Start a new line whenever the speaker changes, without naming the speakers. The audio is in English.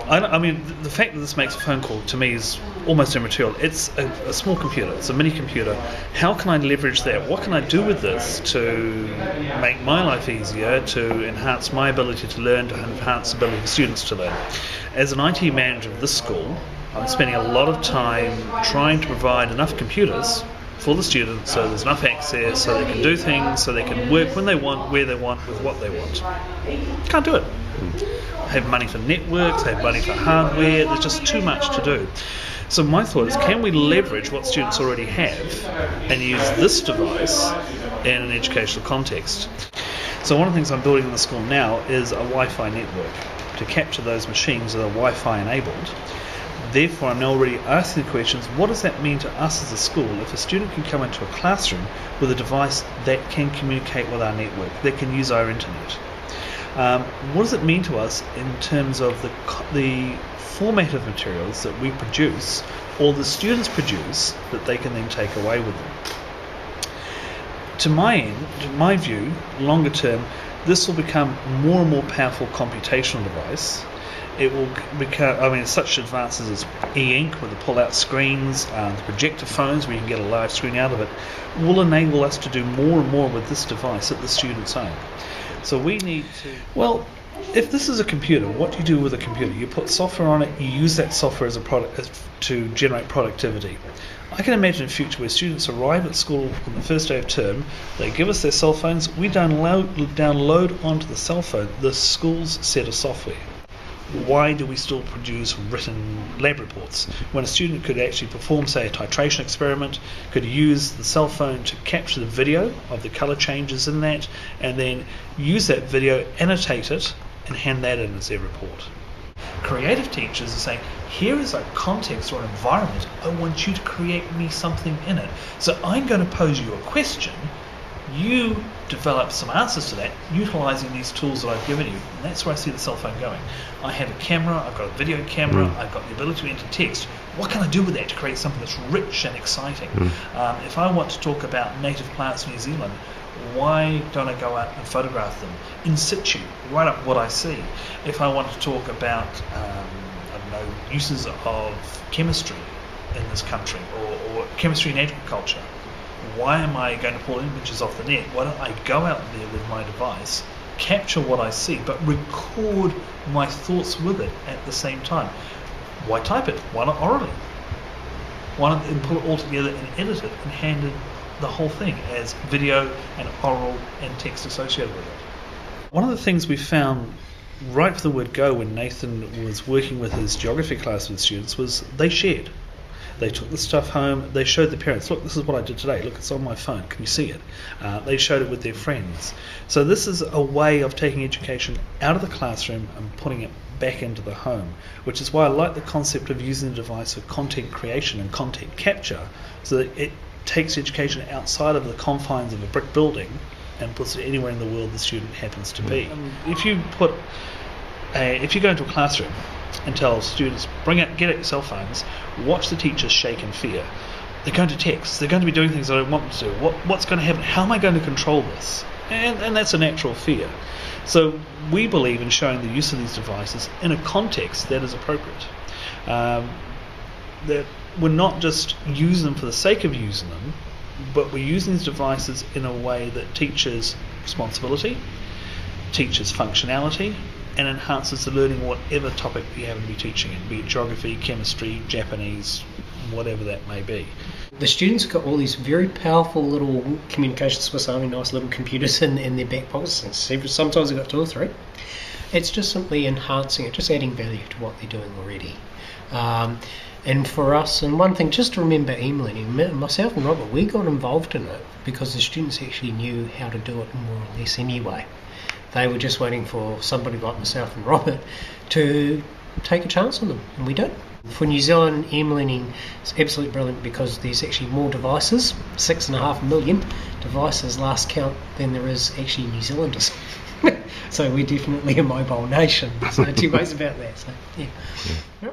I mean, the fact that this makes a phone call to me is almost immaterial. It's a small computer, it's a mini computer. How can I leverage that? What can I do with this to make my life easier, to enhance my ability to learn, to enhance the ability of students to learn? As an IT manager of this school, I'm spending a lot of time trying to provide enough computers for the students so there's enough access, so they can do things, so they can work when they want, where they want, with what they want. Can't do it. Have money for networks, have money for hardware, there's just too much to do. So my thought is, can we leverage what students already have and use this device in an educational context? So one of the things I'm building in the school now is a Wi-Fi network to capture those machines that are Wi-Fi enabled. Therefore, I'm now already asking the questions, what does that mean to us as a school if a student can come into a classroom with a device that can communicate with our network, that can use our internet? What does it mean to us in terms of the format of materials that we produce or the students produce that they can then take away with them? To my view, longer term, this will become more and more powerful computational device. It will become, such advances as e-ink with the pull-out screens, the projector phones where you can get a large screen out of it, will enable us to do more and more with this device at the student's own. So we need to... Well, if this is a computer, what do you do with a computer? You put software on it, you use that software as a product to generate productivity. I can imagine a future where students arrive at school on the first day of term, they give us their cell phones, we download onto the cell phone the school's set of software. Why do we still produce written lab reports when a student could actually perform, say, a titration experiment, could use the cell phone to capture the video of the colour changes in that, and then use that video, annotate it, and hand that in as their report? Creative teachers are saying, here is a context or an environment, I want you to create me something in it. So I'm going to pose you a question, you develop some answers to that utilising these tools that I've given you, and that's where I see the cell phone going. I have a camera, I've got a video camera, I've got the ability to enter text. What can I do with that to create something that's rich and exciting? If I want to talk about native plants in New Zealand, why don't I go out and photograph them in situ, write up what I see? If I want to talk about uses of chemistry in this country, or chemistry in agriculture, why am I going to pull images off the net? Why don't I go out there with my device, capture what I see, but record my thoughts with it at the same time? Why type it? Why not orally? Why not then pull it all together and edit it and hand it the whole thing as video and oral and text associated with it? One of the things we found right from the word go when Nathan was working with his geography class with students was they shared. They took the stuff home, they showed the parents, look, this is what I did today, look, it's on my phone, can you see it? They showed it with their friends. So this is a way of taking education out of the classroom and putting it back into the home, which is why I like the concept of using the device for content creation and content capture, so that it takes education outside of the confines of a brick building and puts it anywhere in the world the student happens to be. If you go into a classroom and tell students, get out your cell phones, watch the teachers shake in fear. They're going to text, they're going to be doing things I don't want them to do. What's going to happen? How am I going to control this? And that's a natural fear. So we believe in showing the use of these devices in a context that is appropriate. That we're not just using them for the sake of using them, but we're using these devices in a way that teaches responsibility, teaches functionality, and enhances the learning whatever topic you happen to be teaching in, be it geography, chemistry, Japanese, whatever that may be.
The students have got all these very powerful little communication Swiss Army nice little computers in their back pockets. Sometimes they've got 2 or 3. It's just simply enhancing it, just adding value to what they're doing already. And for us, and one thing just to remember e-learning, myself and Robert, we got involved in it because the students actually knew how to do it more or less anyway. They were just waiting for somebody like myself and Robert to take a chance on them, and we did. For New Zealand, e-learning is absolutely brilliant because there's actually more devices, 6.5 million devices last count, than there is actually New Zealanders. So we're definitely a mobile nation. There's no two ways about that. So, yeah.